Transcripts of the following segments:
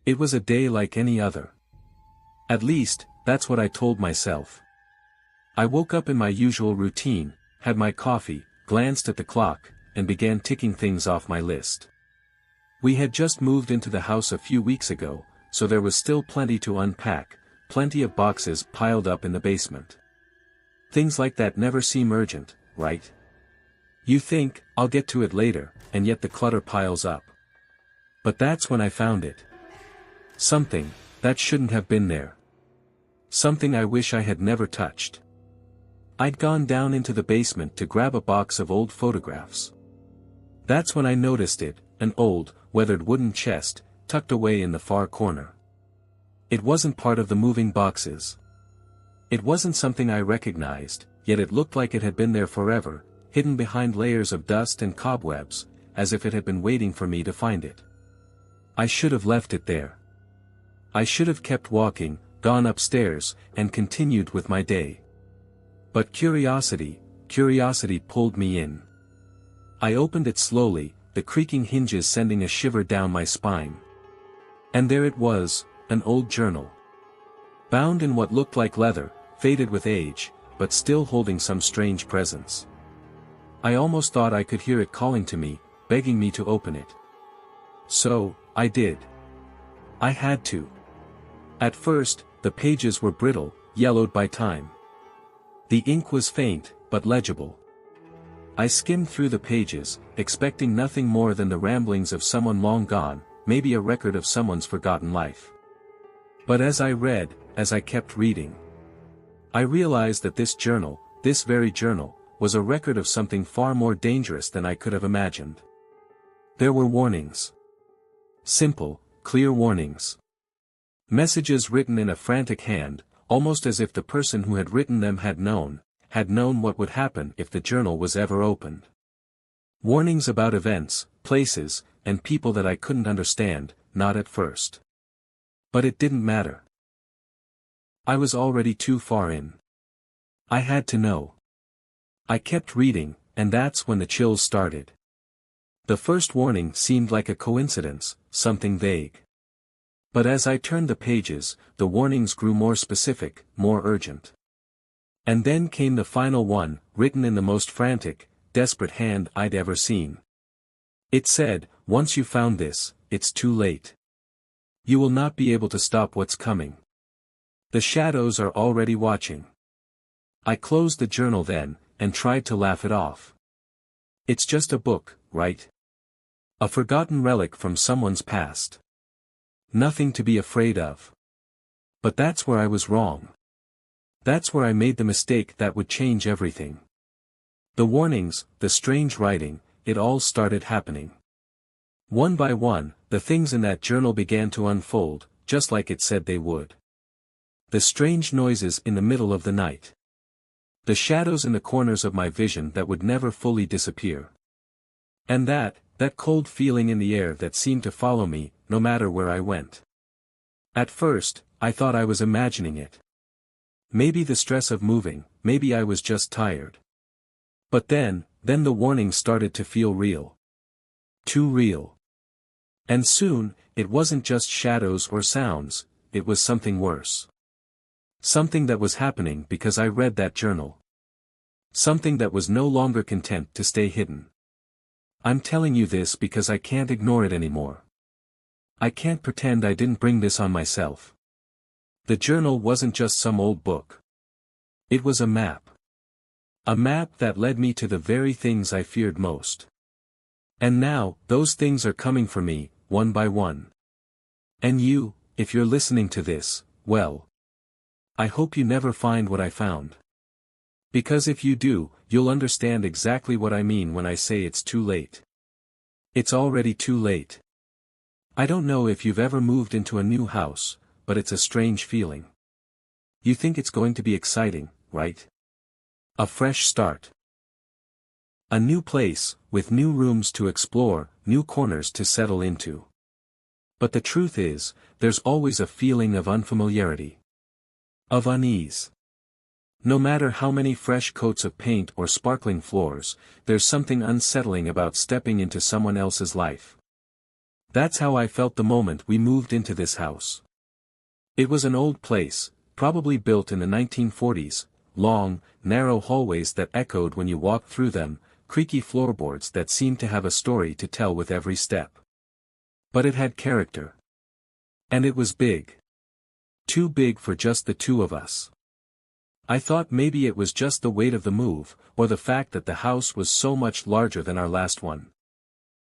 It was a day like any other. At least, that's what I told myself. I woke up in my usual routine, had my coffee, glanced at the clock, and began ticking things off my list. We had just moved into the house a few weeks ago, so there was still plenty to unpack, plenty of boxes piled up in the basement. Things like that never seem urgent, right? You think, I'll get to it later, and yet the clutter piles up. But that's when I found it. Something that shouldn't have been there. Something I wish I had never touched. I'd gone down into the basement to grab a box of old photographs. That's when I noticed it, an old, weathered wooden chest, tucked away in the far corner. It wasn't part of the moving boxes. It wasn't something I recognized, yet it looked like it had been there forever, hidden behind layers of dust and cobwebs, as if it had been waiting for me to find it. I should have left it there. I should have kept walking, gone upstairs, and continued with my day. But curiosity pulled me in. I opened it slowly, the creaking hinges sending a shiver down my spine. And there it was, an old journal. Bound in what looked like leather, faded with age, but still holding some strange presence. I almost thought I could hear it calling to me, begging me to open it. So, I did. I had to. At first, the pages were brittle, yellowed by time. The ink was faint, but legible. I skimmed through the pages, expecting nothing more than the ramblings of someone long gone, maybe a record of someone's forgotten life. But as I read, as I kept reading, I realized that this journal, this very journal, was a record of something far more dangerous than I could have imagined. There were warnings. Simple, clear warnings. Messages written in a frantic hand, almost as if the person who had written them had known what would happen if the journal was ever opened. Warnings about events, places, and people that I couldn't understand, not at first. But it didn't matter. I was already too far in. I had to know. I kept reading, and that's when the chills started. The first warning seemed like a coincidence, something vague. But as I turned the pages, the warnings grew more specific, more urgent. And then came the final one, written in the most frantic, desperate hand I'd ever seen. It said, "Once you've found this, it's too late. You will not be able to stop what's coming. The shadows are already watching." I closed the journal then, and tried to laugh it off. It's just a book, right? A forgotten relic from someone's past. Nothing to be afraid of. But that's where I was wrong. That's where I made the mistake that would change everything. The warnings, the strange writing, it all started happening. One by one, the things in that journal began to unfold, just like it said they would. The strange noises in the middle of the night. The shadows in the corners of my vision that would never fully disappear. And that cold feeling in the air that seemed to follow me, no matter where I went. At first, I thought I was imagining it. Maybe the stress of moving, maybe I was just tired. But then the warning started to feel real. Too real. And soon, it wasn't just shadows or sounds, it was something worse. Something that was happening because I read that journal. Something that was no longer content to stay hidden. I'm telling you this because I can't ignore it anymore. I can't pretend I didn't bring this on myself. The journal wasn't just some old book. It was a map. A map that led me to the very things I feared most. And now, those things are coming for me, one by one. And you, if you're listening to this, well, I hope you never find what I found. Because if you do, you'll understand exactly what I mean when I say it's too late. It's already too late. I don't know if you've ever moved into a new house, but it's a strange feeling. You think it's going to be exciting, right? A fresh start. A new place, with new rooms to explore, new corners to settle into. But the truth is, there's always a feeling of unfamiliarity. Of unease. No matter how many fresh coats of paint or sparkling floors, there's something unsettling about stepping into someone else's life. That's how I felt the moment we moved into this house. It was an old place, probably built in the 1940s, long, narrow hallways that echoed when you walked through them, creaky floorboards that seemed to have a story to tell with every step. But it had character. And it was big. Too big for just the two of us. I thought maybe it was just the weight of the move, or the fact that the house was so much larger than our last one.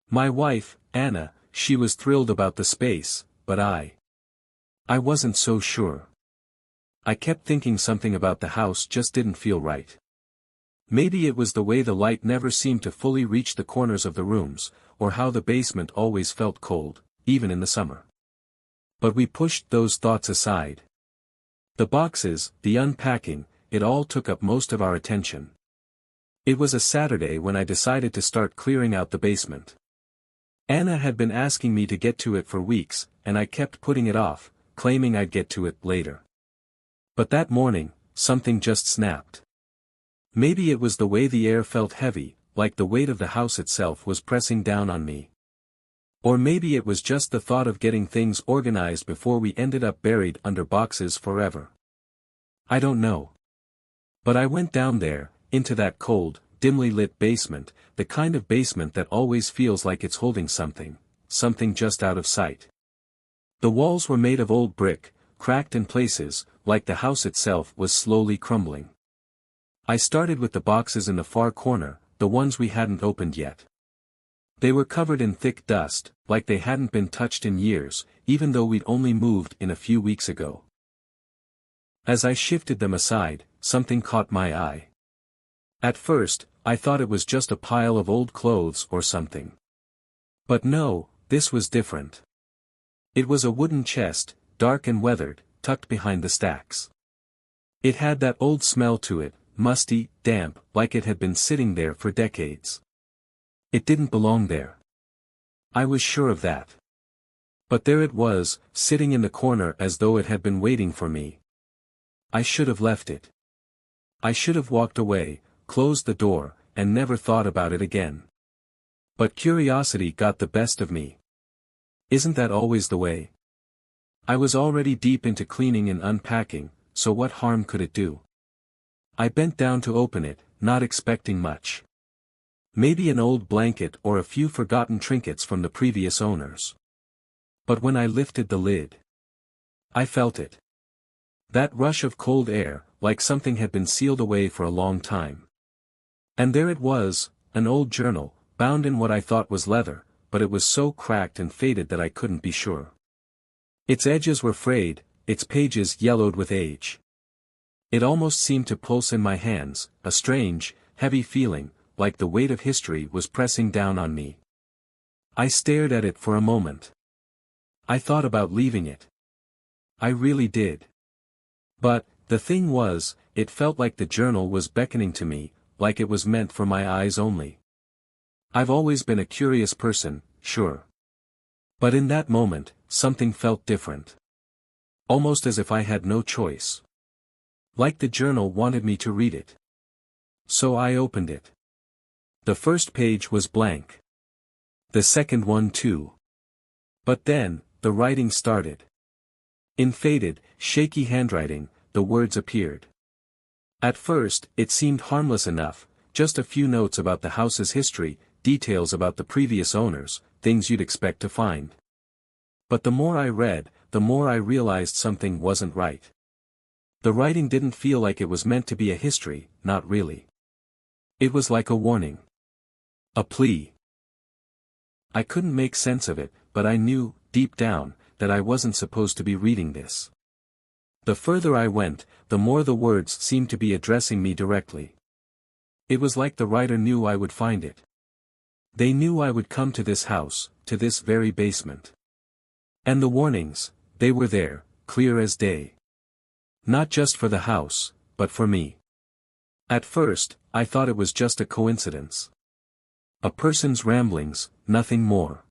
My wife, Anna, she was thrilled about the space, but I wasn't so sure. I kept thinking something about the house just didn't feel right. Maybe it was the way the light never seemed to fully reach the corners of the rooms, or how the basement always felt cold, even in the summer. But we pushed those thoughts aside. The boxes, the unpacking, it all took up most of our attention. It was a Saturday when I decided to start clearing out the basement. Anna had been asking me to get to it for weeks, and I kept putting it off, claiming I'd get to it later. But that morning, something just snapped. Maybe it was the way the air felt heavy, like the weight of the house itself was pressing down on me. Or maybe it was just the thought of getting things organized before we ended up buried under boxes forever. I don't know. But I went down there, into that cold, dimly lit basement, the kind of basement that always feels like it's holding something just out of sight. The walls were made of old brick, cracked in places, like the house itself was slowly crumbling. I started with the boxes in the far corner, the ones we hadn't opened yet. They were covered in thick dust, like they hadn't been touched in years, even though we'd only moved in a few weeks ago. As I shifted them aside, something caught my eye. At first, I thought it was just a pile of old clothes or something. But no, this was different. It was a wooden chest, dark and weathered, tucked behind the stacks. It had that old smell to it, musty, damp, like it had been sitting there for decades. It didn't belong there. I was sure of that. But there it was, sitting in the corner as though it had been waiting for me. I should have left it. I should have walked away, closed the door, and never thought about it again. But curiosity got the best of me. Isn't that always the way? I was already deep into cleaning and unpacking, so what harm could it do? I bent down to open it, not expecting much. Maybe an old blanket or a few forgotten trinkets from the previous owners. But when I lifted the lid, I felt it. That rush of cold air, like something had been sealed away for a long time. And there it was, an old journal, bound in what I thought was leather, but it was so cracked and faded that I couldn't be sure. Its edges were frayed, its pages yellowed with age. It almost seemed to pulse in my hands, a strange, heavy feeling, like the weight of history was pressing down on me. I stared at it for a moment. I thought about leaving it. I really did. But, the thing was, it felt like the journal was beckoning to me, like it was meant for my eyes only. I've always been a curious person, sure. But in that moment, something felt different. Almost as if I had no choice. Like the journal wanted me to read it. So I opened it. The first page was blank. The second one too. But then, the writing started. In faded, shaky handwriting, the words appeared. At first, it seemed harmless enough, just a few notes about the house's history, details about the previous owners, things you'd expect to find. But the more I read, the more I realized something wasn't right. The writing didn't feel like it was meant to be a history, not really. It was like a warning. A plea. I couldn't make sense of it, but I knew, deep down, that I wasn't supposed to be reading this. The further I went, the more the words seemed to be addressing me directly. It was like the writer knew I would find it. They knew I would come to this house, to this very basement. And the warnings, they were there, clear as day. Not just for the house, but for me. At first, I thought it was just a coincidence. A person's ramblings, nothing more.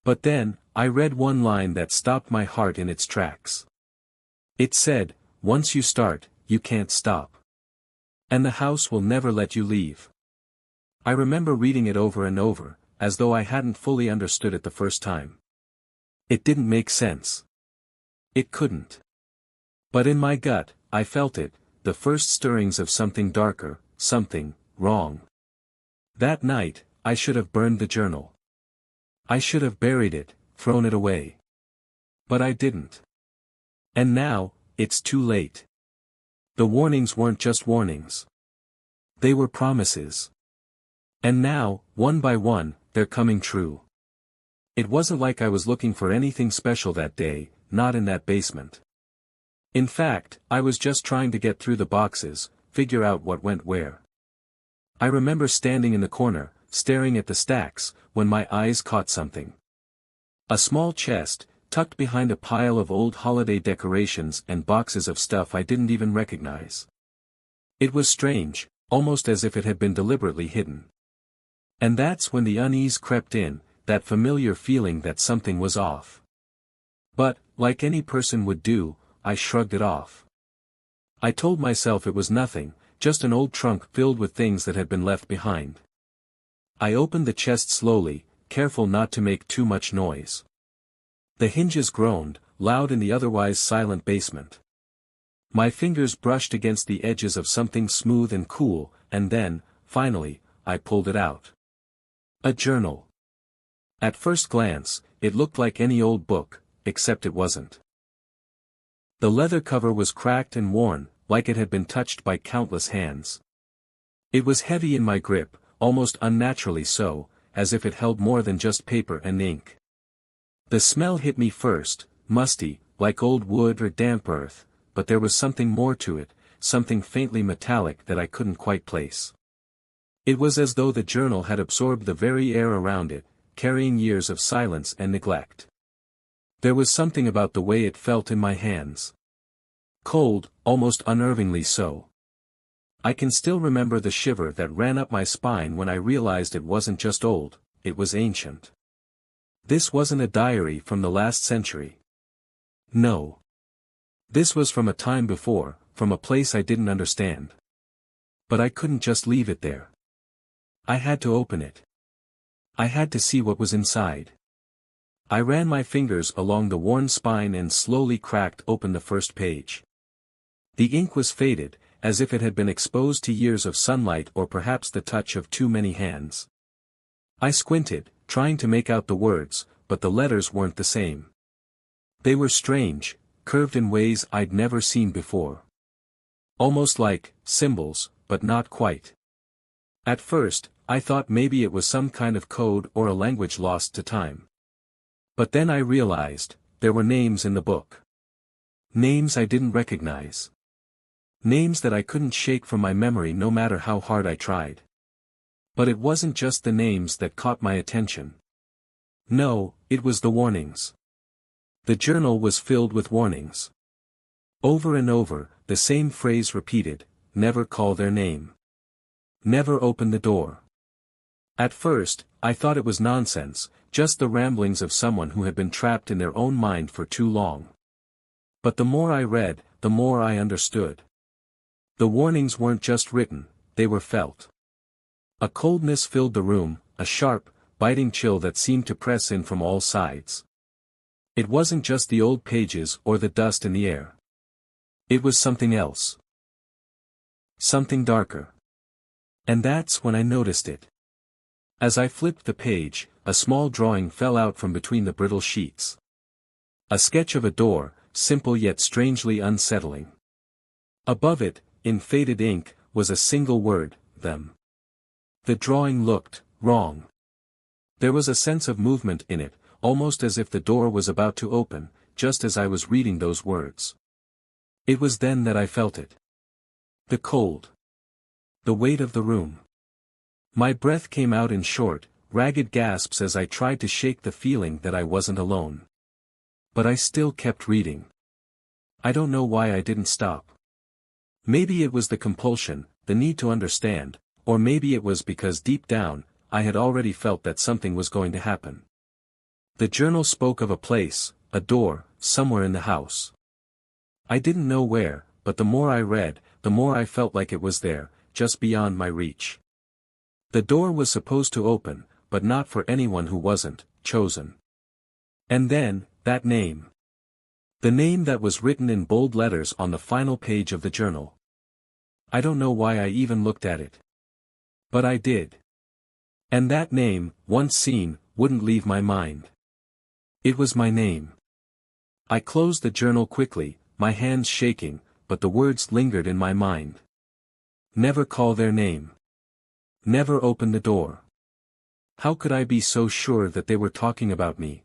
But then, I read one line that stopped my heart in its tracks. It said, "Once you start, you can't stop. And the house will never let you leave." I remember reading it over and over, as though I hadn't fully understood it the first time. It didn't make sense. It couldn't. But in my gut, I felt it, the first stirrings of something darker, something wrong. That night, I should have burned the journal. I should have buried it, thrown it away. But I didn't. And now, it's too late. The warnings weren't just warnings. They were promises. And now, one by one, they're coming true. It wasn't like I was looking for anything special that day, not in that basement. In fact, I was just trying to get through the boxes, figure out what went where. I remember standing in the corner, staring at the stacks, when my eyes caught something. A small chest, tucked behind a pile of old holiday decorations and boxes of stuff I didn't even recognize. It was strange, almost as if it had been deliberately hidden. And that's when the unease crept in, that familiar feeling that something was off. But, like any person would do, I shrugged it off. I told myself it was nothing, just an old trunk filled with things that had been left behind. I opened the chest slowly, careful not to make too much noise. The hinges groaned, loud in the otherwise silent basement. My fingers brushed against the edges of something smooth and cool, and then, finally, I pulled it out. A journal. At first glance, it looked like any old book, except it wasn't. The leather cover was cracked and worn, like it had been touched by countless hands. It was heavy in my grip, almost unnaturally so, as if it held more than just paper and ink. The smell hit me first, musty, like old wood or damp earth, but there was something more to it, something faintly metallic that I couldn't quite place. It was as though the journal had absorbed the very air around it, carrying years of silence and neglect. There was something about the way it felt in my hands. Cold, almost unnervingly so. I can still remember the shiver that ran up my spine when I realized it wasn't just old, it was ancient. This wasn't a diary from the last century. No. This was from a time before, from a place I didn't understand. But I couldn't just leave it there. I had to open it. I had to see what was inside. I ran my fingers along the worn spine and slowly cracked open the first page. The ink was faded, as if it had been exposed to years of sunlight or perhaps the touch of too many hands. I squinted, trying to make out the words, but the letters weren't the same. They were strange, curved in ways I'd never seen before. Almost like symbols, but not quite. At first, I thought maybe it was some kind of code or a language lost to time. But then I realized, there were names in the book. Names I didn't recognize. Names that I couldn't shake from my memory no matter how hard I tried. But it wasn't just the names that caught my attention. No, it was the warnings. The journal was filled with warnings. Over and over, the same phrase repeated, never call their name. Never open the door. At first, I thought it was nonsense, just the ramblings of someone who had been trapped in their own mind for too long. But the more I read, the more I understood. The warnings weren't just written, they were felt. A coldness filled the room, a sharp, biting chill that seemed to press in from all sides. It wasn't just the old pages or the dust in the air. It was something else. Something darker. And that's when I noticed it. As I flipped the page, a small drawing fell out from between the brittle sheets. A sketch of a door, simple yet strangely unsettling. Above it, in faded ink, was a single word, them. The drawing looked wrong. There was a sense of movement in it, almost as if the door was about to open, just as I was reading those words. It was then that I felt it. The cold. The weight of the room. My breath came out in short, ragged gasps as I tried to shake the feeling that I wasn't alone. But I still kept reading. I don't know why I didn't stop. Maybe it was the compulsion, the need to understand, or maybe it was because deep down, I had already felt that something was going to happen. The journal spoke of a place, a door, somewhere in the house. I didn't know where, but the more I read, the more I felt like it was there, just beyond my reach. The door was supposed to open, but not for anyone who wasn't chosen. And then, that name. The name that was written in bold letters on the final page of the journal. I don't know why I even looked at it. But I did. And that name, once seen, wouldn't leave my mind. It was my name. I closed the journal quickly, my hands shaking, but the words lingered in my mind. Never call their name. Never open the door. How could I be so sure that they were talking about me?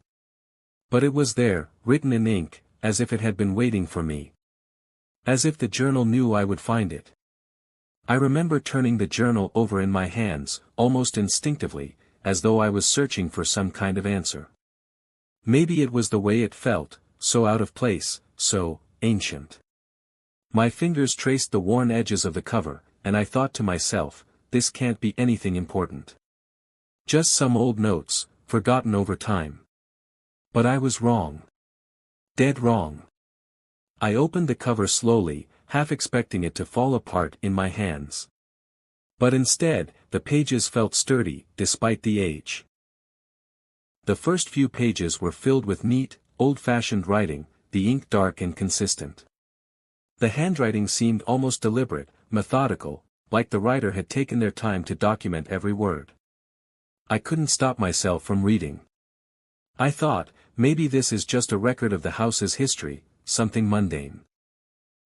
But it was there, written in ink, as if it had been waiting for me. As if the journal knew I would find it. I remember turning the journal over in my hands, almost instinctively, as though I was searching for some kind of answer. Maybe it was the way it felt, so out of place, so ancient. My fingers traced the worn edges of the cover, and I thought to myself, this can't be anything important. Just some old notes, forgotten over time. But I was wrong. Dead wrong. I opened the cover slowly, half expecting it to fall apart in my hands. But instead, the pages felt sturdy, despite the age. The first few pages were filled with neat, old-fashioned writing, the ink dark and consistent. The handwriting seemed almost deliberate, methodical, like the writer had taken their time to document every word. I couldn't stop myself from reading. I thought, maybe this is just a record of the house's history, something mundane.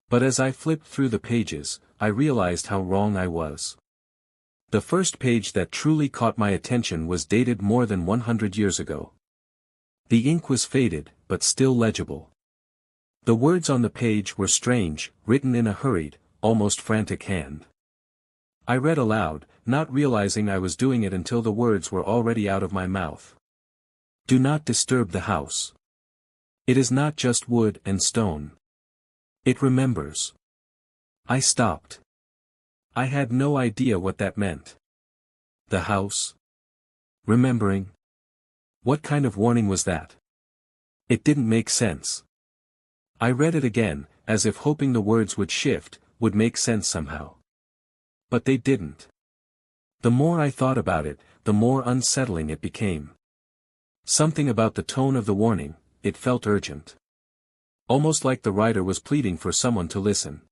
But as I flipped through the pages, I realized how wrong I was. The first page that truly caught my attention was dated more than 100 years ago. The ink was faded, but still legible. The words on the page were strange, written in a hurried, almost frantic hand. I read aloud, not realizing I was doing it until the words were already out of my mouth. Do not disturb the house. It is not just wood and stone. It remembers. I stopped. I had no idea what that meant. The house? Remembering? What kind of warning was that? It didn't make sense. I read it again, as if hoping the words would shift, would make sense somehow. But they didn't. The more I thought about it, the more unsettling it became. Something about the tone of the warning, it felt urgent. Almost like the writer was pleading for someone to listen.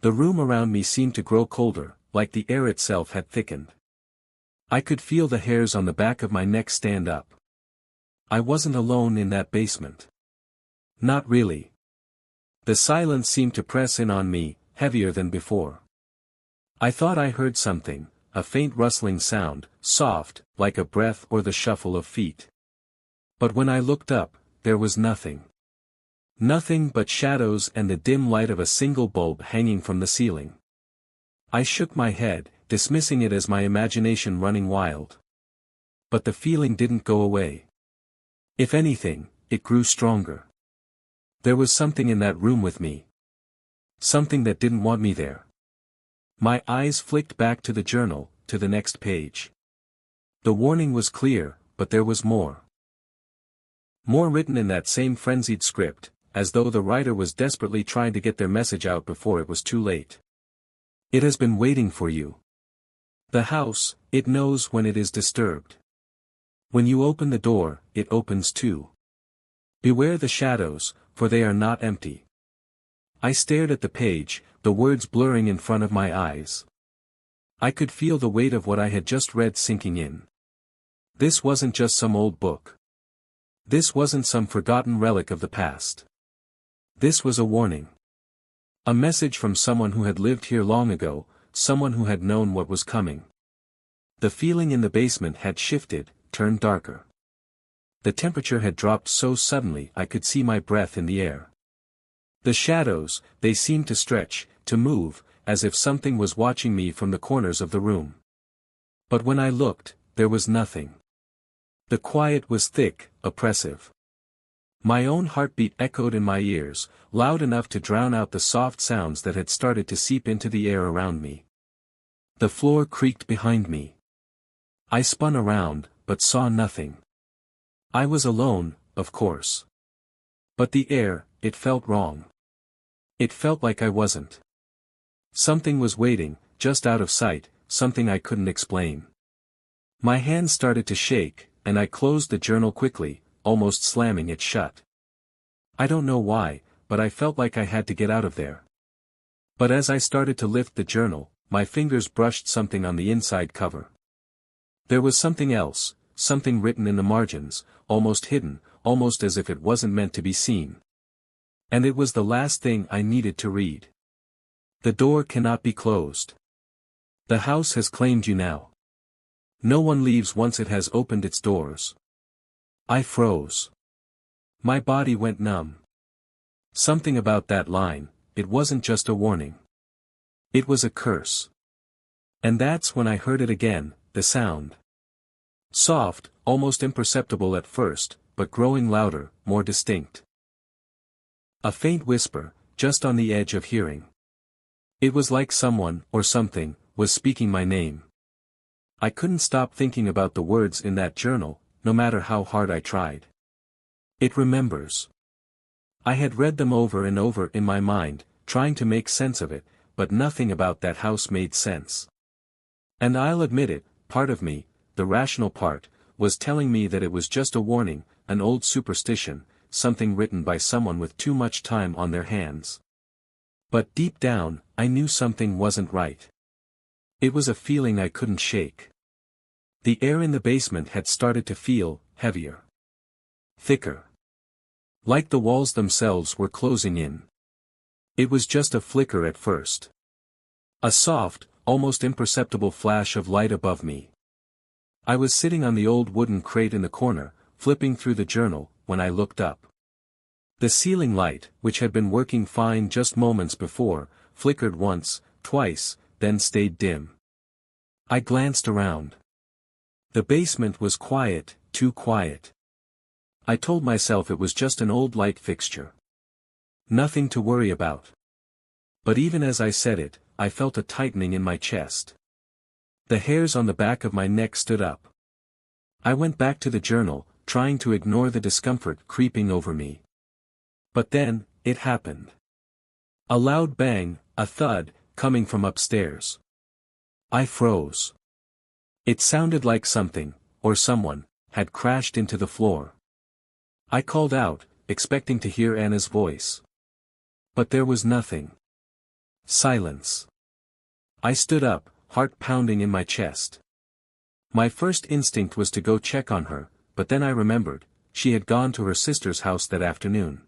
The room around me seemed to grow colder, like the air itself had thickened. I could feel the hairs on the back of my neck stand up. I wasn't alone in that basement. Not really. The silence seemed to press in on me, heavier than before. I thought I heard something, a faint rustling sound, soft, like a breath or the shuffle of feet. But when I looked up, there was nothing. Nothing but shadows and the dim light of a single bulb hanging from the ceiling. I shook my head, dismissing it as my imagination running wild. But the feeling didn't go away. If anything, it grew stronger. There was something in that room with me. Something that didn't want me there. My eyes flicked back to the journal, to the next page. The warning was clear, but there was more. More written in that same frenzied script, as though the writer was desperately trying to get their message out before it was too late. It has been waiting for you. The house, it knows when it is disturbed. When you open the door, it opens too. Beware the shadows, for they are not empty. I stared at the page, the words blurring in front of my eyes. I could feel the weight of what I had just read sinking in. This wasn't just some old book. This wasn't some forgotten relic of the past. This was a warning. A message from someone who had lived here long ago, someone who had known what was coming. The feeling in the basement had shifted, turned darker. The temperature had dropped so suddenly I could see my breath in the air. The shadows, they seemed to stretch, to move, as if something was watching me from the corners of the room. But when I looked, there was nothing. The quiet was thick, oppressive. My own heartbeat echoed in my ears, loud enough to drown out the soft sounds that had started to seep into the air around me. The floor creaked behind me. I spun around, but saw nothing. I was alone, of course. But the air, it felt wrong. It felt like I wasn't. Something was waiting, just out of sight, something I couldn't explain. My hands started to shake, and I closed the journal quickly, almost slamming it shut. I don't know why, but I felt like I had to get out of there. But as I started to lift the journal, my fingers brushed something on the inside cover. There was something else, something written in the margins, almost hidden, almost as if it wasn't meant to be seen. And it was the last thing I needed to read. The door cannot be closed. The house has claimed you now. No one leaves once it has opened its doors. I froze. My body went numb. Something about that line, it wasn't just a warning. It was a curse. And that's when I heard it again, the sound. Soft, almost imperceptible at first, but growing louder, more distinct. A faint whisper, just on the edge of hearing. It was like someone, or something, was speaking my name. I couldn't stop thinking about the words in that journal, no matter how hard I tried. It remembers. I had read them over and over in my mind, trying to make sense of it, but nothing about that house made sense. And I'll admit it, part of me, the rational part, was telling me that it was just a warning, an old superstition, something written by someone with too much time on their hands. But deep down, I knew something wasn't right. It was a feeling I couldn't shake. The air in the basement had started to feel heavier. Thicker. Like the walls themselves were closing in. It was just a flicker at first. A soft, almost imperceptible flash of light above me. I was sitting on the old wooden crate in the corner, flipping through the journal, when I looked up. The ceiling light, which had been working fine just moments before, flickered once, twice, then stayed dim. I glanced around. The basement was quiet, too quiet. I told myself it was just an old light fixture. Nothing to worry about. But even as I said it, I felt a tightening in my chest. The hairs on the back of my neck stood up. I went back to the journal, trying to ignore the discomfort creeping over me. But then, it happened. A loud bang, a thud, coming from upstairs. I froze. It sounded like something, or someone, had crashed into the floor. I called out, expecting to hear Anna's voice. But there was nothing. Silence. I stood up, heart pounding in my chest. My first instinct was to go check on her, but then I remembered, she had gone to her sister's house that afternoon.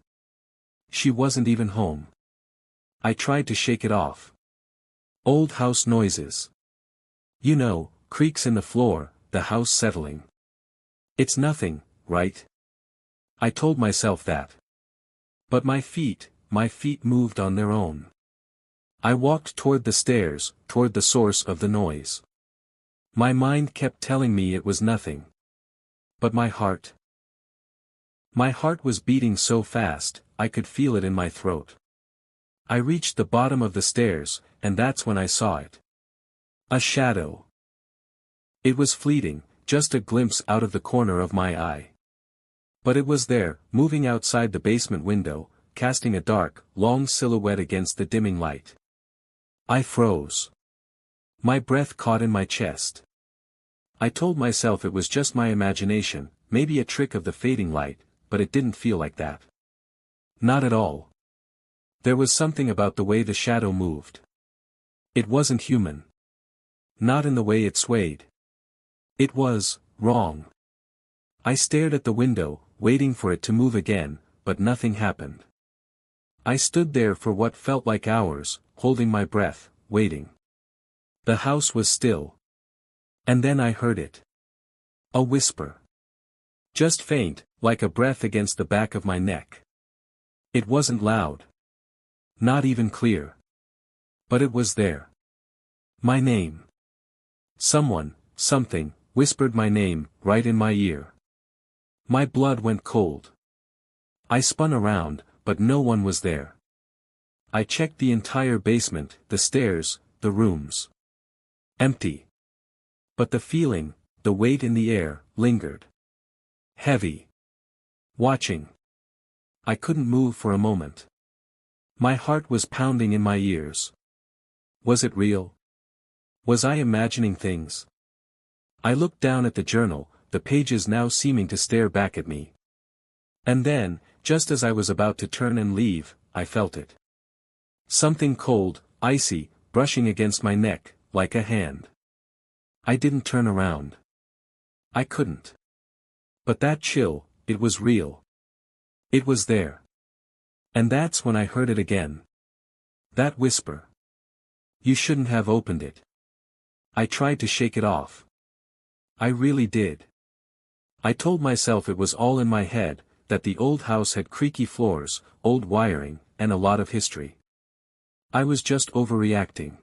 She wasn't even home. I tried to shake it off. Old house noises. You know, creaks in the floor, the house settling. It's nothing, right? I told myself that. But my feet moved on their own. I walked toward the stairs, toward the source of the noise. My mind kept telling me it was nothing. But my heart was beating so fast, I could feel it in my throat. I reached the bottom of the stairs, and that's when I saw it. A shadow. It was fleeting, just a glimpse out of the corner of my eye. But it was there, moving outside the basement window, casting a dark, long silhouette against the dimming light. I froze. My breath caught in my chest. I told myself it was just my imagination, maybe a trick of the fading light, but it didn't feel like that. Not at all. There was something about the way the shadow moved. It wasn't human. Not in the way it swayed. It was wrong. I stared at the window, waiting for it to move again, but nothing happened. I stood there for what felt like hours, holding my breath, waiting. The house was still. And then I heard it. A whisper. Just faint, like a breath against the back of my neck. It wasn't loud. Not even clear. But it was there. My name. Someone, something, whispered my name, right in my ear. My blood went cold. I spun around, but no one was there. I checked the entire basement, the stairs, the rooms. Empty. But the feeling, the weight in the air, lingered. Heavy. Watching. I couldn't move for a moment. My heart was pounding in my ears. Was it real? Was I imagining things? I looked down at the journal, the pages now seeming to stare back at me. And then, just as I was about to turn and leave, I felt it. Something cold, icy, brushing against my neck, like a hand. I didn't turn around. I couldn't. But that chill, it was real. It was there. And that's when I heard it again. That whisper. You shouldn't have opened it. I tried to shake it off. I really did. I told myself it was all in my head, that the old house had creaky floors, old wiring, and a lot of history. I was just overreacting.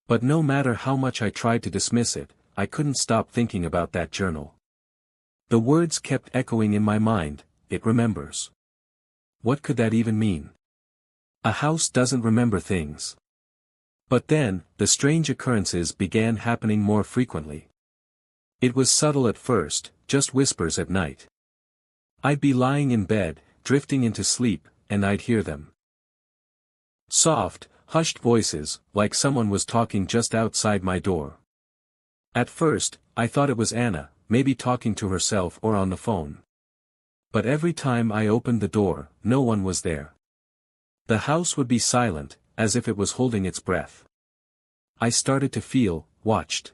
But no matter how much I tried to dismiss it, I couldn't stop thinking about that journal. The words kept echoing in my mind, it remembers. What could that even mean? A house doesn't remember things. But then, the strange occurrences began happening more frequently. It was subtle at first, just whispers at night. I'd be lying in bed, drifting into sleep, and I'd hear them. Soft, hushed voices, like someone was talking just outside my door. At first, I thought it was Anna, maybe talking to herself or on the phone. But every time I opened the door, no one was there. The house would be silent, as if it was holding its breath. I started to feel watched.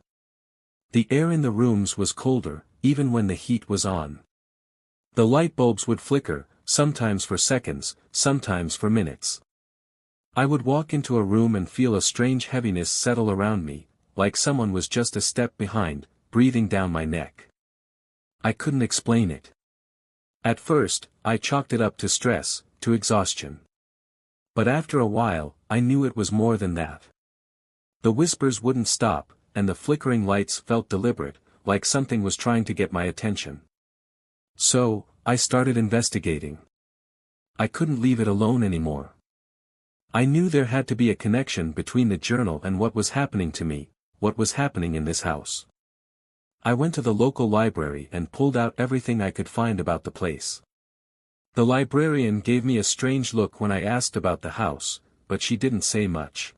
The air in the rooms was colder, even when the heat was on. The light bulbs would flicker, sometimes for seconds, sometimes for minutes. I would walk into a room and feel a strange heaviness settle around me, like someone was just a step behind, breathing down my neck. I couldn't explain it. At first, I chalked it up to stress, to exhaustion. But after a while, I knew it was more than that. The whispers wouldn't stop, and the flickering lights felt deliberate, like something was trying to get my attention. So, I started investigating. I couldn't leave it alone anymore. I knew there had to be a connection between the journal and what was happening to me, what was happening in this house. I went to the local library and pulled out everything I could find about the place. The librarian gave me a strange look when I asked about the house, but she didn't say much.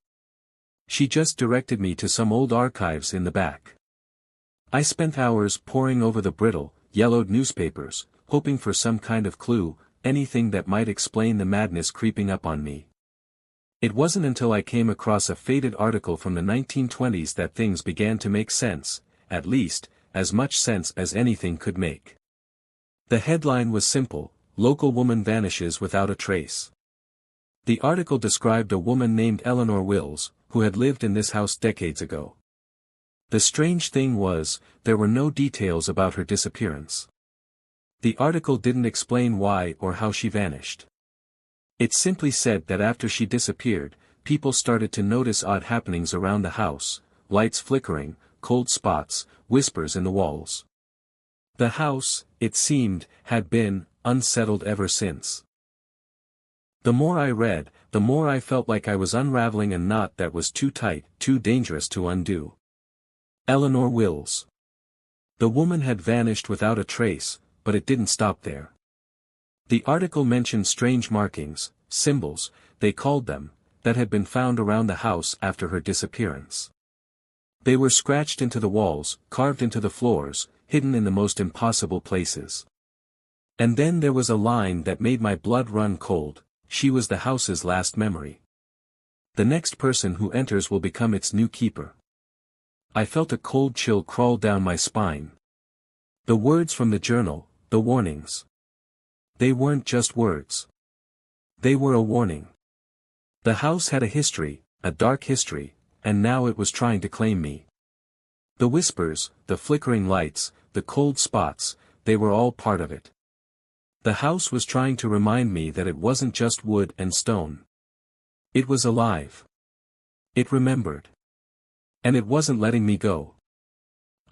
She just directed me to some old archives in the back. I spent hours poring over the brittle, yellowed newspapers, hoping for some kind of clue, anything that might explain the madness creeping up on me. It wasn't until I came across a faded article from the 1920s that things began to make sense, at least, as much sense as anything could make. The headline was simple: "Local woman vanishes without a trace." The article described a woman named Eleanor Wills, who had lived in this house decades ago. The strange thing was, there were no details about her disappearance. The article didn't explain why or how she vanished. It simply said that after she disappeared, people started to notice odd happenings around the house, lights flickering, cold spots, whispers in the walls. The house, it seemed, had been unsettled ever since. The more I read, the more I felt like I was unraveling a knot that was too tight, too dangerous to undo. Eleanor Wills. The woman had vanished without a trace, but it didn't stop there. The article mentioned strange markings, symbols, they called them, that had been found around the house after her disappearance. They were scratched into the walls, carved into the floors, hidden in the most impossible places. And then there was a line that made my blood run cold: she was the house's last memory. The next person who enters will become its new keeper. I felt a cold chill crawl down my spine. The words from the journal, the warnings. They weren't just words. They were a warning. The house had a history, a dark history, and now it was trying to claim me. The whispers, the flickering lights, the cold spots, they were all part of it. The house was trying to remind me that it wasn't just wood and stone. It was alive. It remembered. And it wasn't letting me go.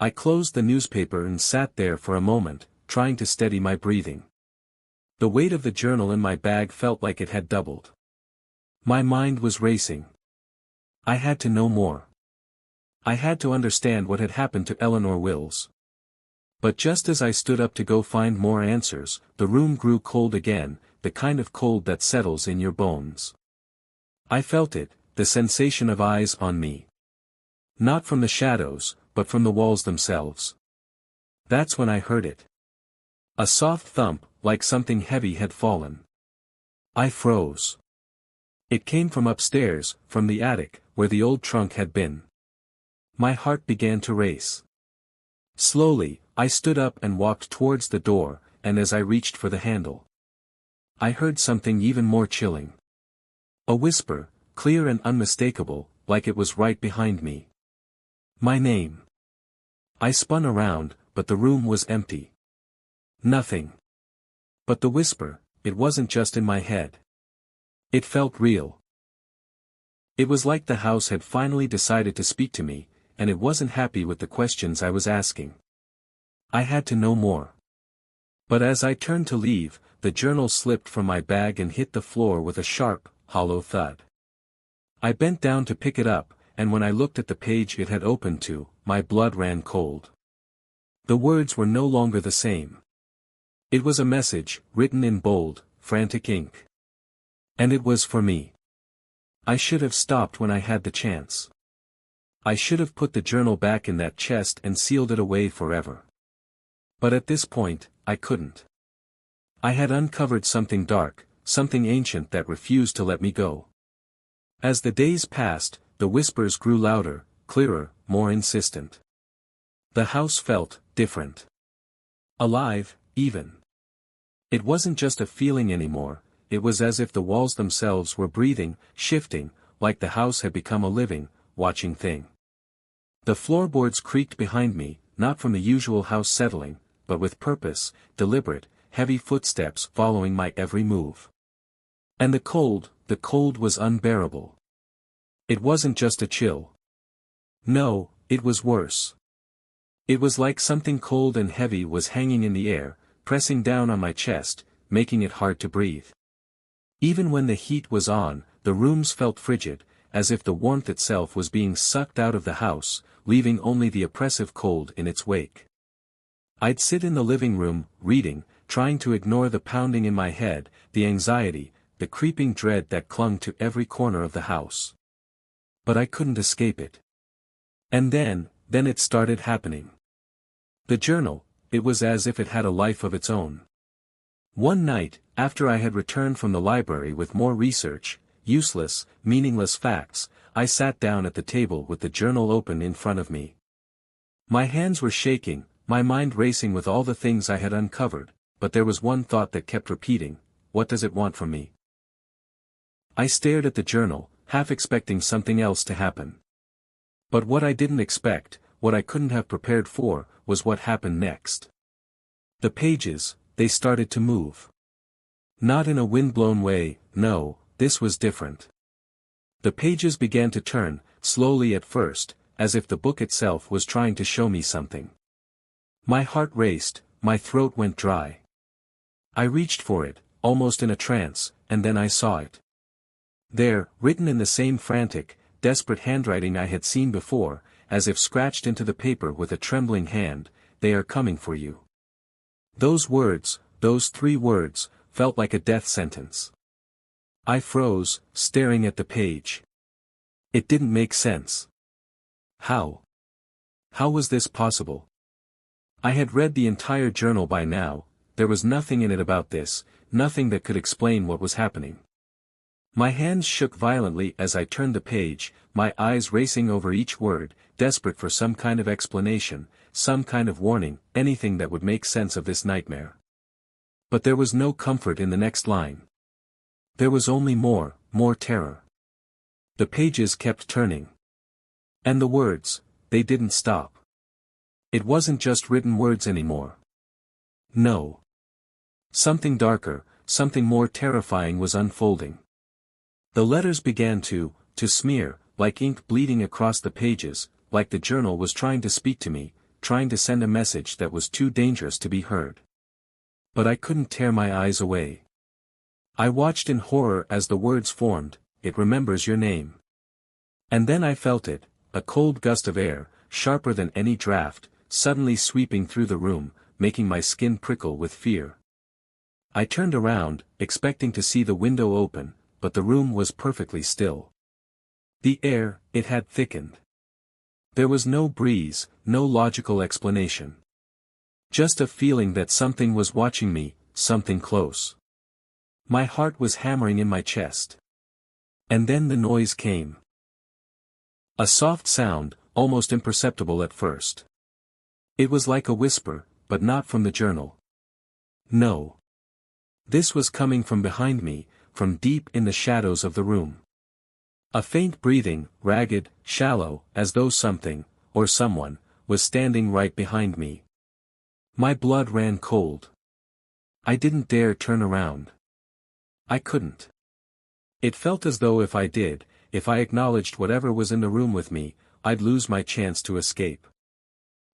I closed the newspaper and sat there for a moment, trying to steady my breathing. The weight of the journal in my bag felt like it had doubled. My mind was racing. I had to know more. I had to understand what had happened to Eleanor Wills. But just as I stood up to go find more answers, the room grew cold again, the kind of cold that settles in your bones. I felt it, the sensation of eyes on me. Not from the shadows, but from the walls themselves. That's when I heard it. A soft thump, like something heavy had fallen. I froze. It came from upstairs, from the attic, where the old trunk had been. My heart began to race. Slowly, I stood up and walked towards the door, and as I reached for the handle, I heard something even more chilling. A whisper, clear and unmistakable, like it was right behind me. My name. I spun around, but the room was empty. Nothing. But the whisper, it wasn't just in my head. It felt real. It was like the house had finally decided to speak to me, and it wasn't happy with the questions I was asking. I had to know more. But as I turned to leave, the journal slipped from my bag and hit the floor with a sharp, hollow thud. I bent down to pick it up, and when I looked at the page it had opened to, my blood ran cold. The words were no longer the same. It was a message, written in bold, frantic ink. And it was for me. I should have stopped when I had the chance. I should have put the journal back in that chest and sealed it away forever. But at this point, I couldn't. I had uncovered something dark, something ancient that refused to let me go. As the days passed, the whispers grew louder, clearer, more insistent. The house felt different. Alive, even. It wasn't just a feeling anymore, it was as if the walls themselves were breathing, shifting, like the house had become a living, watching thing. The floorboards creaked behind me, not from the usual house settling, but with purpose, deliberate, heavy footsteps following my every move. And the cold was unbearable. It wasn't just a chill. No, it was worse. It was like something cold and heavy was hanging in the air, pressing down on my chest, making it hard to breathe. Even when the heat was on, the rooms felt frigid, as if the warmth itself was being sucked out of the house, leaving only the oppressive cold in its wake. I'd sit in the living room, reading, trying to ignore the pounding in my head, the anxiety, the creeping dread that clung to every corner of the house. But I couldn't escape it. And then it started happening. The journal, it was as if it had a life of its own. One night, after I had returned from the library with more research, useless, meaningless facts, I sat down at the table with the journal open in front of me. My hands were shaking, my mind racing with all the things I had uncovered, but there was one thought that kept repeating, what does it want from me? I stared at the journal, half expecting something else to happen. But what I didn't expect, what I couldn't have prepared for, was what happened next. The pages, they started to move. Not in a wind-blown way, no, this was different. The pages began to turn, slowly at first, as if the book itself was trying to show me something. My heart raced, my throat went dry. I reached for it, almost in a trance, and then I saw it. There, written in the same frantic, desperate handwriting I had seen before, as if scratched into the paper with a trembling hand, they are coming for you. Those words, those 3 words, felt like a death sentence. I froze, staring at the page. It didn't make sense. How? How was this possible? I had read the entire journal by now, there was nothing in it about this, nothing that could explain what was happening. My hands shook violently as I turned the page, my eyes racing over each word, desperate for some kind of explanation, some kind of warning, anything that would make sense of this nightmare. But there was no comfort in the next line. There was only more terror. The pages kept turning. And the words, they didn't stop. It wasn't just written words anymore. No. Something darker, something more terrifying was unfolding. The letters began to smear, like ink bleeding across the pages, like the journal was trying to speak to me, trying to send a message that was too dangerous to be heard. But I couldn't tear my eyes away. I watched in horror as the words formed, "It remembers your name." And then I felt it, a cold gust of air, sharper than any draft, suddenly sweeping through the room, making my skin prickle with fear. I turned around, expecting to see the window open, but the room was perfectly still. The air, it had thickened. There was no breeze, no logical explanation. Just a feeling that something was watching me, something close. My heart was hammering in my chest. And then the noise came. A soft sound, almost imperceptible at first. It was like a whisper, but not from the journal. No. This was coming from behind me, from deep in the shadows of the room. A faint breathing, ragged, shallow, as though something, or someone, was standing right behind me. My blood ran cold. I didn't dare turn around. I couldn't. It felt as though if I did, if I acknowledged whatever was in the room with me, I'd lose my chance to escape.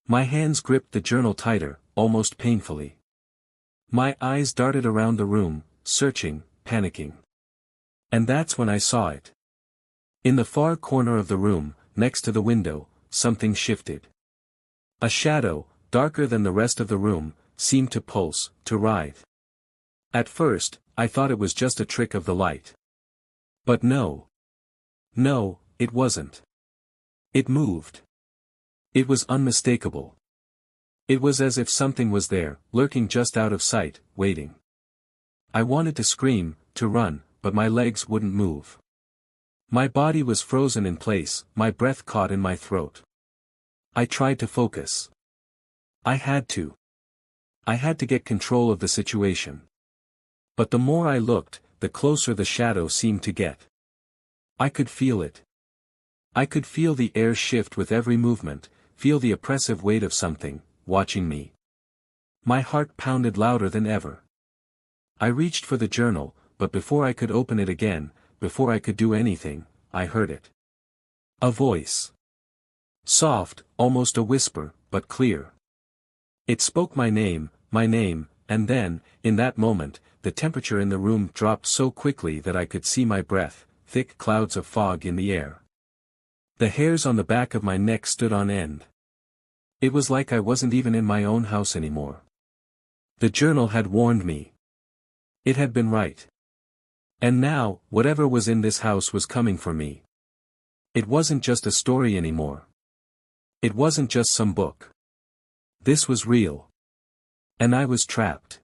My hands gripped the journal tighter, almost painfully. My eyes darted around the room, searching, panicking. And that's when I saw it. In the far corner of the room, next to the window, something shifted. A shadow, darker than the rest of the room, seemed to pulse, to writhe. At first, I thought it was just a trick of the light. But no. No, it wasn't. It moved. It was unmistakable. It was as if something was there, lurking just out of sight, waiting. I wanted to scream, to run, but my legs wouldn't move. My body was frozen in place, my breath caught in my throat. I tried to focus. I had to. I had to get control of the situation. But the more I looked, the closer the shadow seemed to get. I could feel it. I could feel the air shift with every movement, feel the oppressive weight of something, watching me. My heart pounded louder than ever. I reached for the journal, but before I could open it again, before I could do anything, I heard it. A voice. Soft, almost a whisper, but clear. It spoke my name, and then, in that moment, the temperature in the room dropped so quickly that I could see my breath, thick clouds of fog in the air. The hairs on the back of my neck stood on end. It was like I wasn't even in my own house anymore. The journal had warned me. It had been right. And now, whatever was in this house was coming for me. It wasn't just a story anymore. It wasn't just some book. This was real. And I was trapped.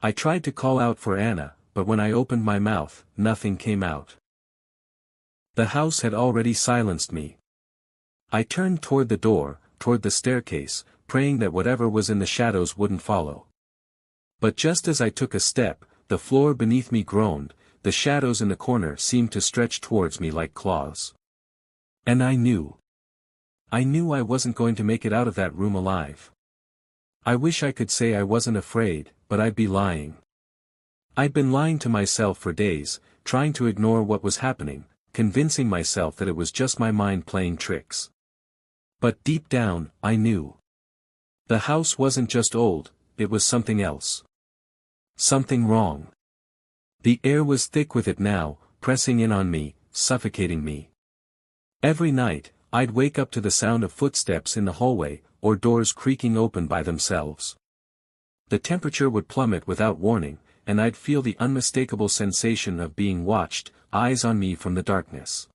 I tried to call out for Anna, but when I opened my mouth, nothing came out. The house had already silenced me. I turned toward the door, toward the staircase, praying that whatever was in the shadows wouldn't follow. But just as I took a step, the floor beneath me groaned, the shadows in the corner seemed to stretch towards me like claws. And I knew. I knew I wasn't going to make it out of that room alive. I wish I could say I wasn't afraid, but I'd be lying. I'd been lying to myself for days, trying to ignore what was happening, convincing myself that it was just my mind playing tricks. But deep down, I knew. The house wasn't just old, it was something else. Something wrong. The air was thick with it now, pressing in on me, suffocating me. Every night, I'd wake up to the sound of footsteps in the hallway, or doors creaking open by themselves. The temperature would plummet without warning, and I'd feel the unmistakable sensation of being watched, eyes on me from the darkness.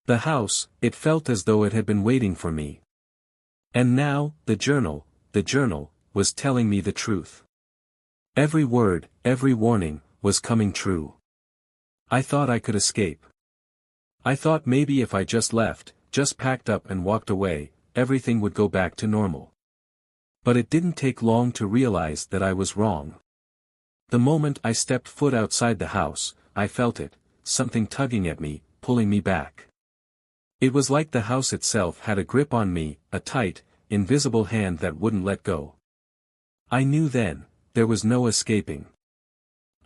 The house, it felt as though it had been waiting for me. And now, the journal, was telling me the truth. Every word, every warning, was coming true. I thought I could escape. I thought maybe if I just left, just packed up and walked away, everything would go back to normal. But it didn't take long to realize that I was wrong. The moment I stepped foot outside the house, I felt it, something tugging at me, pulling me back. It was like the house itself had a grip on me, a tight, invisible hand that wouldn't let go. I knew then, there was no escaping.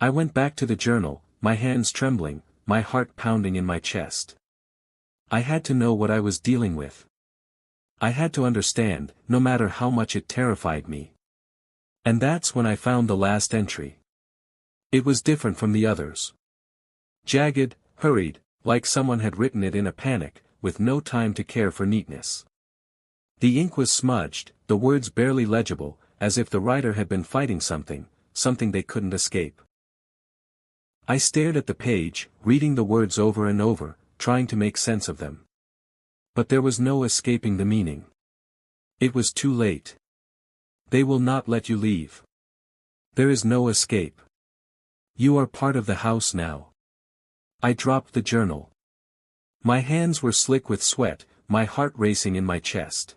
I went back to the journal, my hands trembling, my heart pounding in my chest. I had to know what I was dealing with. I had to understand, no matter how much it terrified me. And that's when I found the last entry. It was different from the others. Jagged, hurried, like someone had written it in a panic, with no time to care for neatness. The ink was smudged, the words barely legible, as if the writer had been fighting something they couldn't escape. I stared at the page, reading the words over and over, trying to make sense of them. But there was no escaping the meaning. It was too late. They will not let you leave. There is no escape. You are part of the house now. I dropped the journal. My hands were slick with sweat, my heart racing in my chest.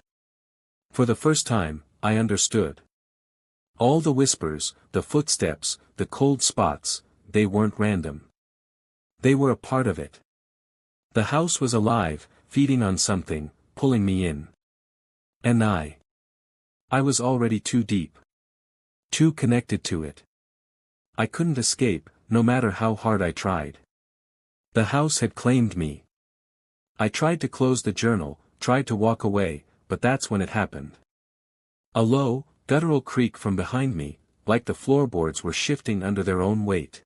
For the first time, I understood. All the whispers, the footsteps, the cold spots, they weren't random. They were a part of it. The house was alive, feeding on something, pulling me in. And I was already too deep. Too connected to it. I couldn't escape, no matter how hard I tried. The house had claimed me. I tried to close the journal, tried to walk away, but that's when it happened. A low, guttural creak from behind me, like the floorboards were shifting under their own weight.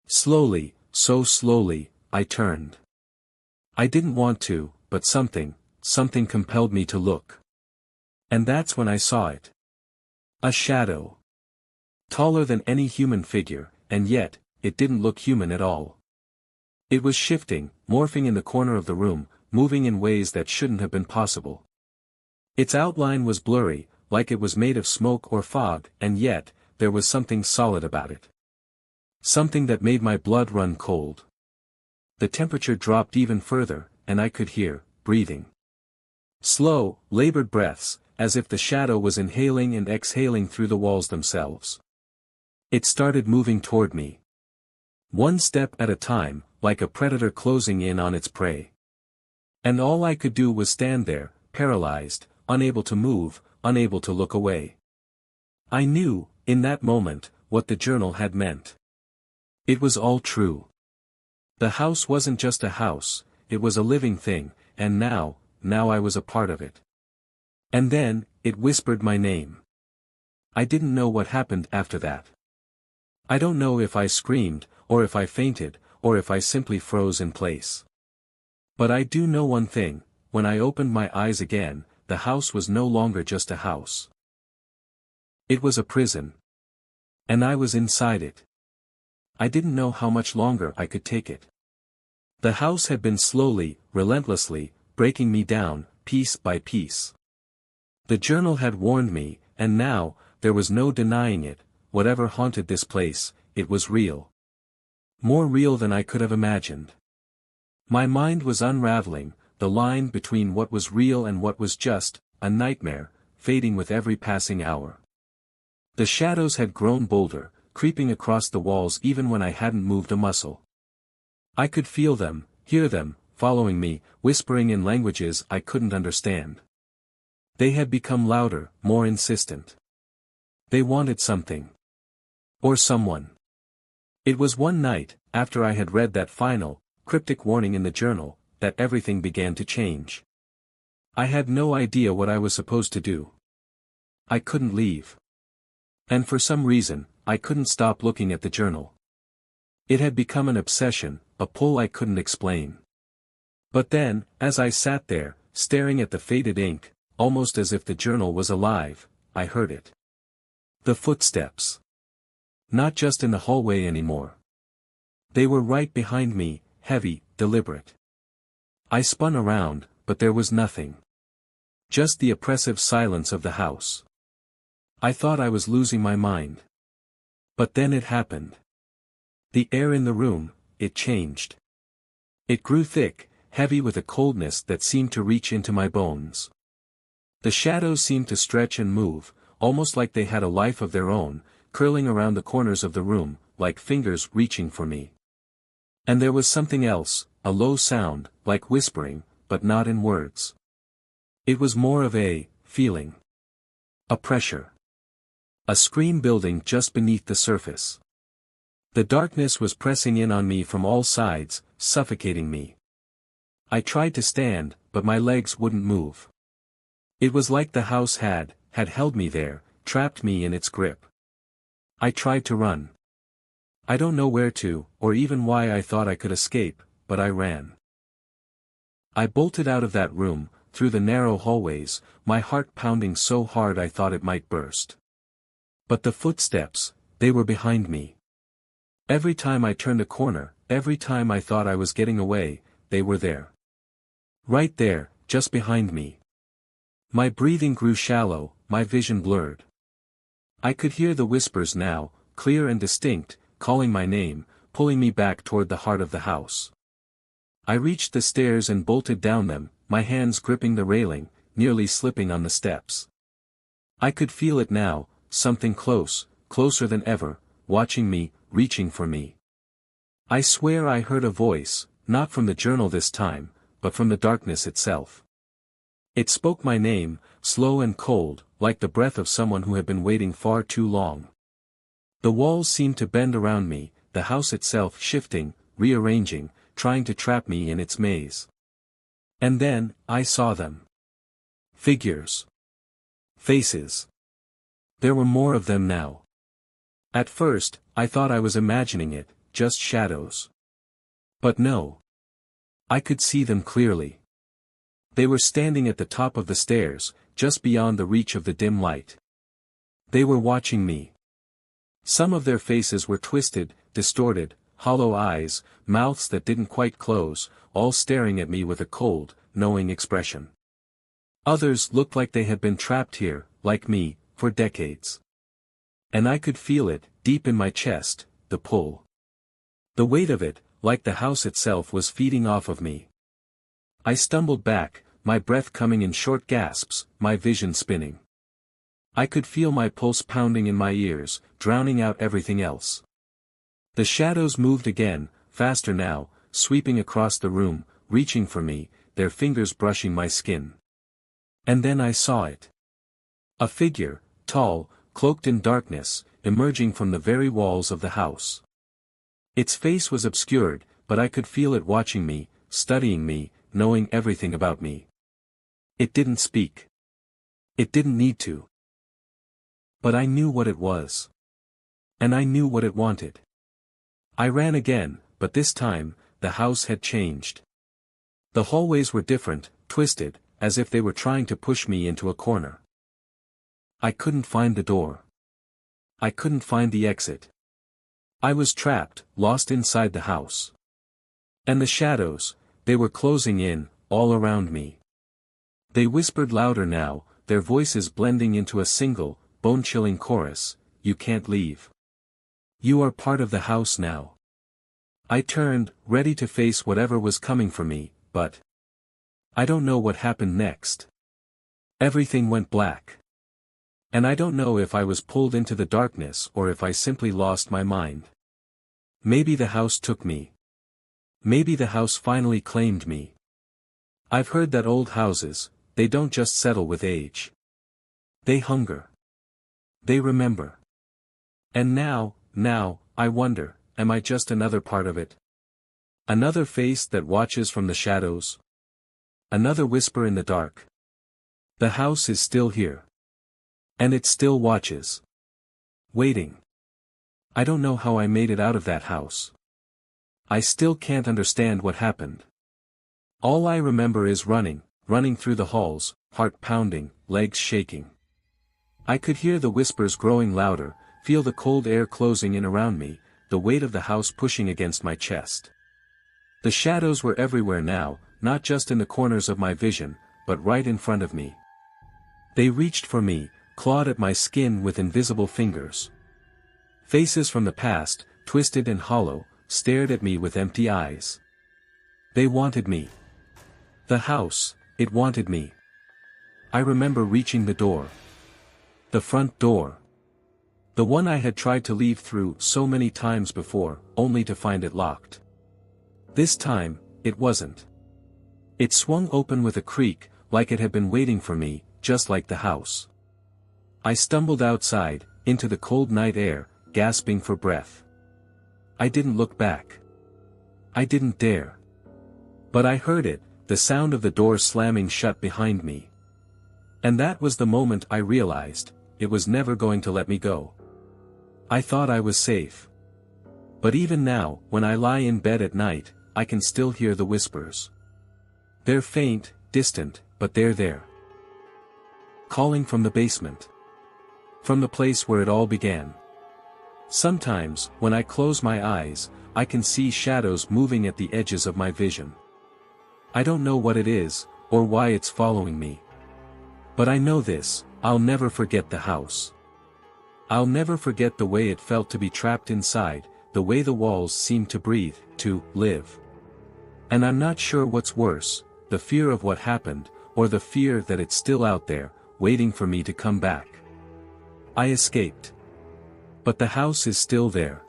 Slowly, so slowly, I turned. I didn't want to, but something compelled me to look. And that's when I saw it. A shadow. Taller than any human figure, and yet, it didn't look human at all. It was shifting, morphing in the corner of the room, moving in ways that shouldn't have been possible. Its outline was blurry, like it was made of smoke or fog, and yet, there was something solid about it. Something that made my blood run cold. The temperature dropped even further, and I could hear, breathing. Slow, labored breaths, as if the shadow was inhaling and exhaling through the walls themselves. It started moving toward me. One step at a time, like a predator closing in on its prey. And all I could do was stand there, paralyzed, unable to move, unable to look away. I knew, in that moment, what the journal had meant. It was all true. The house wasn't just a house, it was a living thing, and now I was a part of it. And then, it whispered my name. I didn't know what happened after that. I don't know if I screamed, or if I fainted, or if I simply froze in place. But I do know one thing, when I opened my eyes again, the house was no longer just a house. It was a prison. And I was inside it. I didn't know how much longer I could take it. The house had been slowly, relentlessly, breaking me down, piece by piece. The journal had warned me, and now, there was no denying it, whatever haunted this place, it was real. More real than I could have imagined. My mind was unraveling, the line between what was real and what was just a nightmare, fading with every passing hour. The shadows had grown bolder, creeping across the walls even when I hadn't moved a muscle. I could feel them, hear them, following me, whispering in languages I couldn't understand. They had become louder, more insistent. They wanted something. Or someone. It was one night, after I had read that final, cryptic warning in the journal, that everything began to change. I had no idea what I was supposed to do. I couldn't leave. And for some reason, I couldn't stop looking at the journal. It had become an obsession, a pull I couldn't explain. But then, as I sat there, staring at the faded ink, almost as if the journal was alive, I heard it. The footsteps. Not just in the hallway anymore. They were right behind me, heavy, deliberate. I spun around, but there was nothing. Just the oppressive silence of the house. I thought I was losing my mind. But then it happened. The air in the room, it changed. It grew thick, heavy with a coldness that seemed to reach into my bones. The shadows seemed to stretch and move, almost like they had a life of their own, curling around the corners of the room, like fingers reaching for me. And there was something else, a low sound, like whispering, but not in words. It was more of a feeling. A pressure. A scream building just beneath the surface. The darkness was pressing in on me from all sides, suffocating me. I tried to stand, but my legs wouldn't move. It was like the house had held me there, trapped me in its grip. I tried to run. I don't know where to, or even why I thought I could escape, but I ran. I bolted out of that room, through the narrow hallways, my heart pounding so hard I thought it might burst. But the footsteps, they were behind me. Every time I turned a corner, every time I thought I was getting away, they were there. Right there, just behind me. My breathing grew shallow, my vision blurred. I could hear the whispers now, clear and distinct, calling my name, pulling me back toward the heart of the house. I reached the stairs and bolted down them, my hands gripping the railing, nearly slipping on the steps. I could feel it now, something close, closer than ever, watching me, reaching for me. I swear I heard a voice, not from the journal this time, but from the darkness itself. It spoke my name, slow and cold, like the breath of someone who had been waiting far too long. The walls seemed to bend around me, the house itself shifting, rearranging, trying to trap me in its maze. And then, I saw them. Figures. Faces. There were more of them now. At first, I thought I was imagining it, just shadows. But no. I could see them clearly. They were standing at the top of the stairs, just beyond the reach of the dim light. They were watching me. Some of their faces were twisted, distorted, hollow eyes, mouths that didn't quite close, all staring at me with a cold, knowing expression. Others looked like they had been trapped here, like me, for decades. And I could feel it, deep in my chest, the pull. The weight of it, like the house itself, was feeding off of me. I stumbled back, my breath coming in short gasps, my vision spinning. I could feel my pulse pounding in my ears, drowning out everything else. The shadows moved again, faster now, sweeping across the room, reaching for me, their fingers brushing my skin. And then I saw it. A figure, tall, cloaked in darkness, emerging from the very walls of the house. Its face was obscured, but I could feel it watching me, studying me, knowing everything about me. It didn't speak. It didn't need to. But I knew what it was. And I knew what it wanted. I ran again, but this time, the house had changed. The hallways were different, twisted, as if they were trying to push me into a corner. I couldn't find the door. I couldn't find the exit. I was trapped, lost inside the house. And the shadows, they were closing in, all around me. They whispered louder now, their voices blending into a single, bone-chilling chorus, "You can't leave. You are part of the house now." I turned, ready to face whatever was coming for me, but I don't know what happened next. Everything went black. And I don't know if I was pulled into the darkness or if I simply lost my mind. Maybe the house took me. Maybe the house finally claimed me. I've heard that old houses, they don't just settle with age. They hunger. They remember. And now, I wonder, am I just another part of it? Another face that watches from the shadows? Another whisper in the dark? The house is still here. And it still watches. Waiting. I don't know how I made it out of that house. I still can't understand what happened. All I remember is running through the halls, heart pounding, legs shaking. I could hear the whispers growing louder, feel the cold air closing in around me, the weight of the house pushing against my chest. The shadows were everywhere now, not just in the corners of my vision, but right in front of me. They reached for me, clawed at my skin with invisible fingers. Faces from the past, twisted and hollow, stared at me with empty eyes. They wanted me. The house, it wanted me. I remember reaching the door. The front door. The one I had tried to leave through so many times before, only to find it locked. This time, it wasn't. It swung open with a creak, like it had been waiting for me, just like the house. I stumbled outside, into the cold night air, gasping for breath. I didn't look back. I didn't dare. But I heard it, the sound of the door slamming shut behind me. And that was the moment I realized, it was never going to let me go. I thought I was safe. But even now, when I lie in bed at night, I can still hear the whispers. They're faint, distant, but they're there. Calling from the basement. From the place where it all began. Sometimes, when I close my eyes, I can see shadows moving at the edges of my vision. I don't know what it is, or why it's following me. But I know this, I'll never forget the house. I'll never forget the way it felt to be trapped inside, the way the walls seemed to breathe, to live. And I'm not sure what's worse, the fear of what happened, or the fear that it's still out there, waiting for me to come back. I escaped. But the house is still there.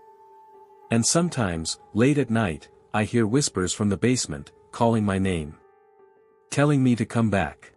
And sometimes, late at night, I hear whispers from the basement, calling my name. Telling me to come back.